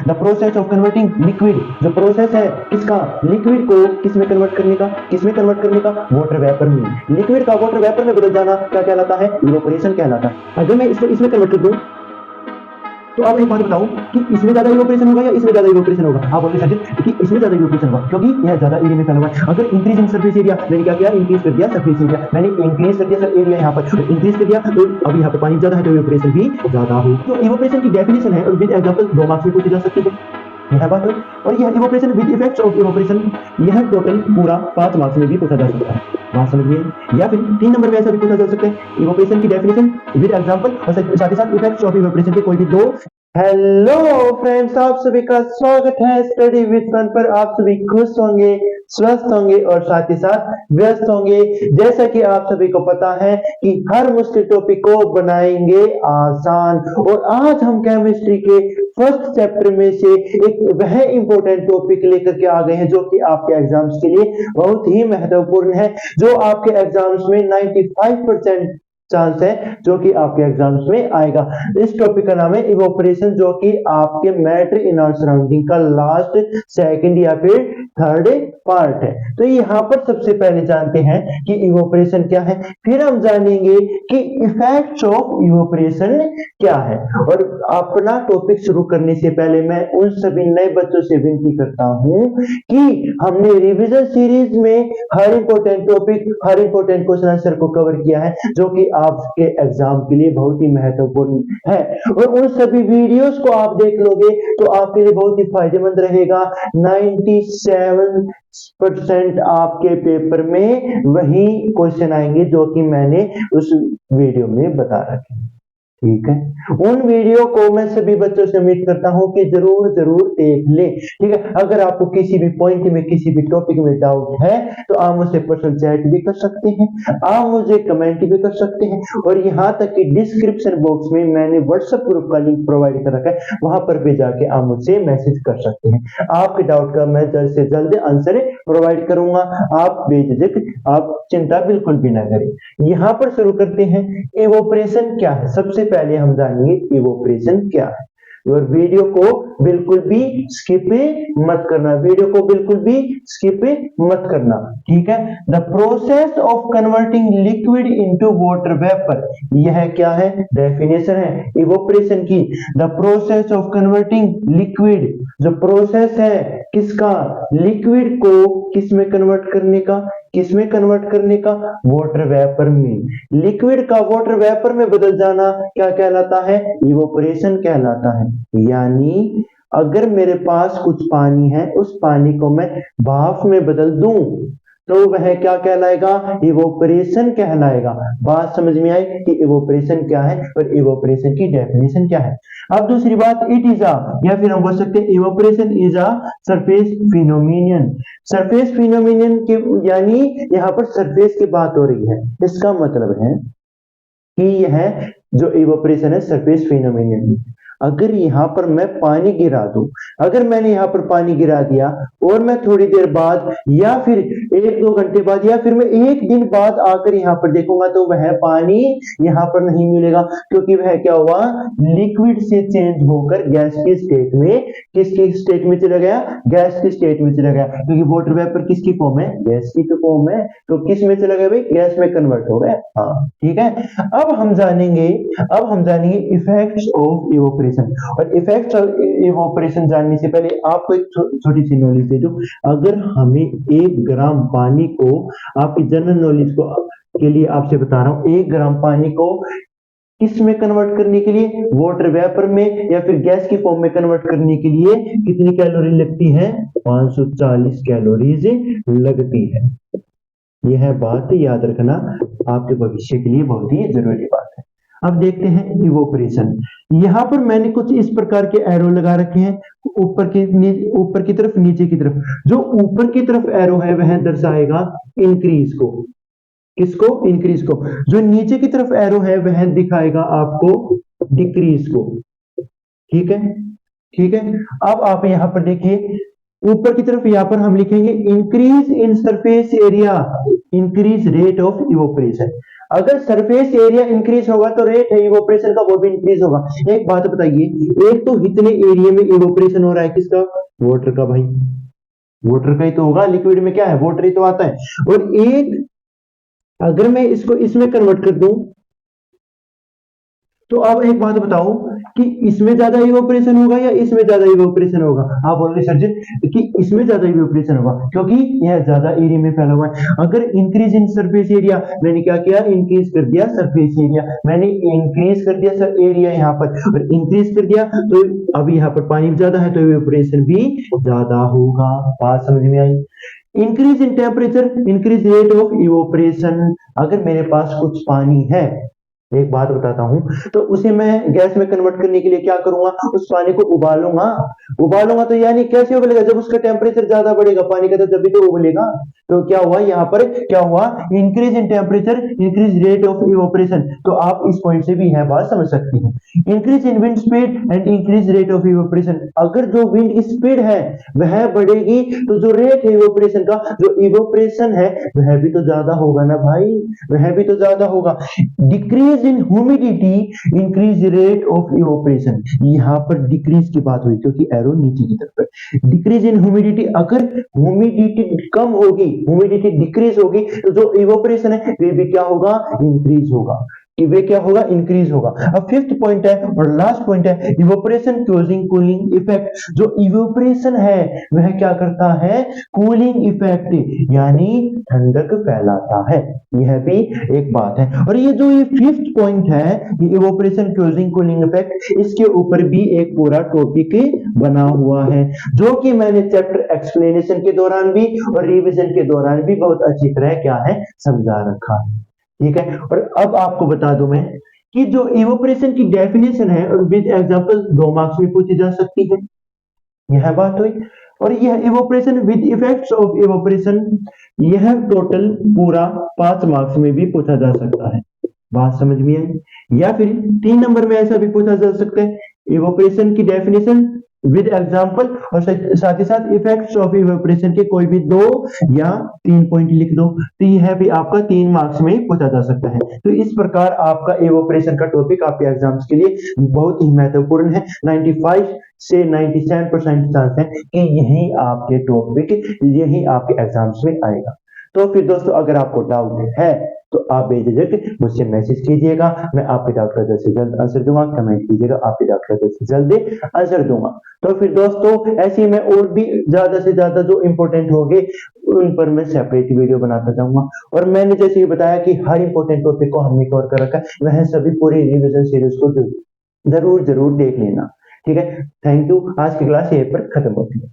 The process of converting liquid, जो process है किसका, लिक्विड को किस में कन्वर्ट करने का, किस में कन्वर्ट करने का, वाटर वेपर में। लिक्विड का वाटर वेपर में बदल जाना क्या कहलाता है, इवोपोरेशन कहलाता है। अगर मैं इसको इसमें कन्वर्ट कर दूं तो आप एक बात बताओ कि इसमें ज्यादा इवोपोरेशन होगा या इसमें ज्यादा इवोपोरेशन होगा। आप बोलोगे सर कि इसमें ज्यादा इवोपोरेशन होगा क्योंकि यह ज्यादा एरिया में फैला हुआ है। अगर इंक्रीज इन सरफेस एरिया, मैंने क्या किया, इंक्रीज कर दिया सरफेस एरिया, मैंने इंक्रीज कर दिया सर एरिया, यहाँ पर इंक्रीज कर दिया तो अब यहाँ पर पानी ज्यादा है तो इवोपोरेशन भी ज्यादा हो। तो इवोपोरेशन की डेफिनेशन है और विद एग्जांपल 2 मार्क्स में पूछी जा सकती है, यह बात है। और यह evaporation with effects of evaporation, यह टोटल पूरा 5 मार्क्स में भी पूछा जा सकता है, बात समझ गए। या फिर 3 नंबर में ऐसा भी पूछा जा सकता है, इवोपोरेशन की डेफिनेशन विद एग्जांपल और साथ ही साथ इफेक्ट्स ऑफ इवोपोरेशन के कोई भी 2। हेलो फ्रेंड्स, आप सभी का स्वागत है स्टडी विद फन पर। आप सभी खुश होंगे, स्वस्थ होंगे और साथ ही साथ व्यस्त होंगे। जैसा कि आप सभी को पता है कि हर मुश्किल टॉपिक को बनाएंगे आसान, और आज हम केमिस्ट्री के फर्स्ट चैप्टर में से एक वह इंपॉर्टेंट टॉपिक लेकर के आ गए हैं जो कि आपके एग्जाम्स के लिए बहुत ही महत्वपूर्ण है, जो आपके एग्जाम्स में 95% चांस है जो कि आपके एग्जाम्स में आएगा। इस टॉपिक का नाम है इवोपोरेशन, जो कि आपके मैटर इन आवर सराउंडिंग का लास्ट, सेकंड या फिर थर्ड पार्ट है। तो यहाँ पर सबसे पहले जानते हैं कि इवोपोरेशन क्या है, फिर हम जानेंगे कि इफेक्ट्स ऑफ इवोपोरेशन क्या है। और अपना टॉपिक शुरू करने से पहले मैं उन सभी नए बच्चों से विनती करता हूं कि हमने रिवीजन सीरीज में हर इंपॉर्टेंट टॉपिक, हर इंपॉर्टेंट क्वेश्चन आंसर को कवर किया है जो कि आपके एग्जाम के लिए बहुत ही महत्वपूर्ण है। और उन सभी वीडियोस को आप देख लोगे तो आपके लिए बहुत ही फायदेमंद रहेगा। 97% आपके पेपर में वही क्वेश्चन आएंगे जो कि मैंने उस वीडियो में बता रखे हैं, ठीक है। उन वीडियो को मैं सभी बच्चों से उम्मीद करता हूं कि जरूर जरूर देख ले, ठीक है। अगर आपको किसी भी पॉइंट में, किसी भी टॉपिक में डाउट है तो आप मुझसे पर्सनल चैट भी कर सकते हैं, आप मुझे कमेंट भी कर सकते हैं, और यहाँ तक कि डिस्क्रिप्शन बॉक्स में मैंने व्हाट्सएप ग्रुप का लिंक प्रोवाइड कर रखा है, वहां पर भी जाके आप मुझसे मैसेज कर सकते हैं। आपके डाउट का मैं जल्द से जल्द आंसर प्रोवाइड करूंगा, आप बेझिझक, आप चिंता बिल्कुल भी ना करें। यहाँ पर शुरू करते हैं, इवोपोरेशन क्या है। सबसे पहले हम जानेंगे इवोपोरेशन क्या है। और वीडियो को बिल्कुल भी स्किप मत करना, वीडियो को बिल्कुल भी स्किप मत करना, ठीक है। The process of converting liquid into water vapour, यह क्या है, डेफिनेशन है इवोपोरेशन की। The process of converting liquid, जो प्रोसेस है किसका, लिक्विड को किस में कन्वर्ट करने का, किस में कन्वर्ट करने का, वाटर वेपर में। लिक्विड का वाटर वेपर में बदल जाना क्या कहलाता है, इवोपोरेशन कहलाता है। यानी अगर मेरे पास कुछ पानी है, उस पानी को मैं भाप में बदल दूं तो वह क्या कहलाएगा, इवोपोरेशन कहलाएगा। बात समझ में आई कि इवोपोरेशन क्या है और इवोपोरेशन की डेफिनेशन क्या है। अब दूसरी बात, इट इज अ, या फिर हम बोल सकते हैं evaporation is a surface phenomenon. Surface phenomenon के, यानी यहाँ पर सरफेस की बात हो रही है, इसका मतलब है कि यह जो इवोपोरेशन है सरफेस फिनोमिनियन। अगर यहाँ पर मैं पानी गिरा दूं, अगर मैंने यहाँ पर पानी गिरा दिया और मैं थोड़ी देर बाद या फिर 1-2 घंटे बाद या फिर मैं 1 दिन बाद आकर यहाँ पर देखूंगा तो वह पानी यहाँ पर नहीं मिलेगा, क्योंकि वह क्या हुआ, लिक्विड से चेंज होकर गैस की स्टेट में, किसकी स्टेट में चला गया, गैस की स्टेट में चला गया। क्योंकि वाटर वेपर किसकी फॉर्म है, गैस की तो फॉर्म है, तो किस में चला गया भाई, गैस में कन्वर्ट हो गया। हाँ ठीक है। अब हम जानेंगे इफेक्ट्स ऑफ इवोपोरेशन। और इफेक्ट्स ऑफ इवोपोरेशन जानने से पहले आपको एक छोटी सी नॉलेज दे दूं। अगर हमें 1 ग्राम पानी को, आपकी जनरल नॉलेज को के लिए आपसे बता रहा हूं, 1 ग्राम पानी को किस में कन्वर्ट करने के लिए, वाटर वेपर में या फिर गैस की फॉर्म में कन्वर्ट करने के लिए कितनी कैलोरी लगती है, 540 कैलोरीज लगती है। यह बात याद रखना, आपके भविष्य के लिए बहुत ही जरूरी बात है। अब देखते हैं इवोपोरेशन। यहां पर मैंने कुछ इस प्रकार के एरो लगा रखे हैं, ऊपर की तरफ, नीचे की तरफ। जो ऊपर की तरफ एरो है वह दर्शाएगा इंक्रीज को, किसको, इंक्रीज को। जो नीचे की तरफ एरो है वह दिखाएगा आपको डिक्रीज को, ठीक है, ठीक है। अब आप यहां पर देखिए, ऊपर की तरफ यहाँ पर हम लिखेंगे increase in surface area, increase rate of evaporation. अगर सरफेस एरिया इंक्रीज होगा तो रेट है इवोपरेशन का वो भी इंक्रीज होगा। एक बात बताइए, एक तो इतने एरिया में इवोपरेशन हो रहा है, किसका? वाटर का भाई, वाटर का ही तो होगा, लिक्विड में क्या है? वाटर ही तो आता है। और एक अगर मैं इसको इसमें कन्वर्ट कर दूं, तो अब एक बात बताओ कि इसमें ज्यादा इवोपरेशन होगा या इसमें ज्यादा इवोपरेशन होगा? आप बोलोगे सर जी कि इसमें ज्यादा इवोपरेशन होगा क्योंकि यह ज्यादा एरिया में फैला हुआ है। अगर इंक्रीज इन सरफेस एरिया, मैंने क्या किया? इंक्रीज कर दिया सरफेस एरिया, मैंने इंक्रीज कर दिया सर एरिया यहाँ पर, और इंक्रीज कर दिया तो अब यहाँ पर पानी ज्यादा है तो इवोपरेशन भी ज्यादा होगा। बात समझ में आई? Increase in temperature, increase rate of evaporation. अगर मेरे पास कुछ पानी है, एक बात बताता हूं, तो उसे मैं गैस में कन्वर्ट करने के लिए क्या करूंगा? उस पानी को उबालूंगा। उबालूंगा तो यानी कैसे उबलेगा? जब उसका टेम्परेचर ज्यादा बढ़ेगा पानी का, तो जब भी तो उबलेगा। तो क्या हुआ यहाँ पर? क्या हुआ? Increase in temperature, increase rate of evaporation. तो आप इस पॉइंट से भी यह बात समझ सकते हैं। Increase in wind speed and increase rate of evaporation. अगर जो विंड की स्पीड है वह बढ़ेगी तो जो रेट है इवोपरेशन का, जो इवोपरेशन है वह भी तो ज्यादा होगा ना भाई, वह भी तो ज्यादा होगा। Decrease in humidity, increase rate of evaporation. यहां पर डिक्रीज की बात हुई क्योंकि एरो नीचे की तरफ है। डिक्रीज इन ह्यूमिडिटी, अगर ह्यूमिडिटी कम होगी, ह्यूमिडिटी डिक्रीज होगी, तो जो इवोपरेशन है वे भी क्या होगा? इंक्रीज होगा। कि वे क्या होगा? इंक्रीज होगा। अब फिफ्थ पॉइंट है और लास्ट पॉइंट है, इवोपरेशन क्लोजिंग कूलिंग इफेक्ट। जो इवोपरेशन है वह क्या करता है? कूलिंग इफेक्ट, यानी ठंडक फैलाता है। यह भी एक बात है। और ये जो ये फिफ्थ पॉइंट है, ये इवोपरेशन क्लोजिंग कूलिंग इफेक्ट, इसके ऊपर भी एक पूरा टॉपिक बना हुआ है, जो कि मैंने चैप्टर एक्सप्लेनेशन के दौरान भी और रिवीजन के दौरान भी बहुत अच्छी तरह क्या है समझा रखा है। ठीक है। और अब आपको बता दूं मैं कि जो इवोपरेशन की डेफिनेशन है और विद एग्जांपल 2 मार्क्स में पूछी जा सकती है, यह बात हुई। और यह evaporation with effects of evaporation, यह टोटल पूरा 5 मार्क्स में भी पूछा जा सकता है। बात समझ में आई? या फिर 3 नंबर में ऐसा भी पूछा जा सकता है, इवोपरेशन की डेफिनेशन विद एग्जांपल और साथ ही साथ इफेक्ट्स ऑफ इवेपोरेशन के कोई भी 2 या 3 पॉइंट लिख दो, तो यह भी आपका 3 मार्क्स में पूछा जा सकता है। तो इस प्रकार आपका इवेपोरेशन का टॉपिक आपके एग्जाम्स के लिए बहुत ही महत्वपूर्ण है। 95 से 97% चांस है कि यही आपके टॉपिक, यही आपके एग्जाम्स में आएगा। तो फिर दोस्तों अगर आपको डाउट है तो आप बेझिझक मुझसे मैसेज कीजिएगा, मैं आपके डाउट का जल्द से जल्द आंसर दूंगा। कमेंट कीजिएगा, आपके डाउट का जल्द से जल्द आंसर दूंगा। तो फिर दोस्तों ऐसे ही मैं और भी ज्यादा से ज्यादा जो इंपॉर्टेंट होंगे उन पर मैं सेपरेट वीडियो बनाता जाऊंगा। और मैंने जैसे बताया कि हर इंपॉर्टेंट टॉपिक को हमने कवर कर रखा है, वह सभी पूरी रिविजन सीरीज को जरूर जरूर देख लेना। ठीक है, थैंक यू। आज की क्लास यहीं पर खत्म होती है।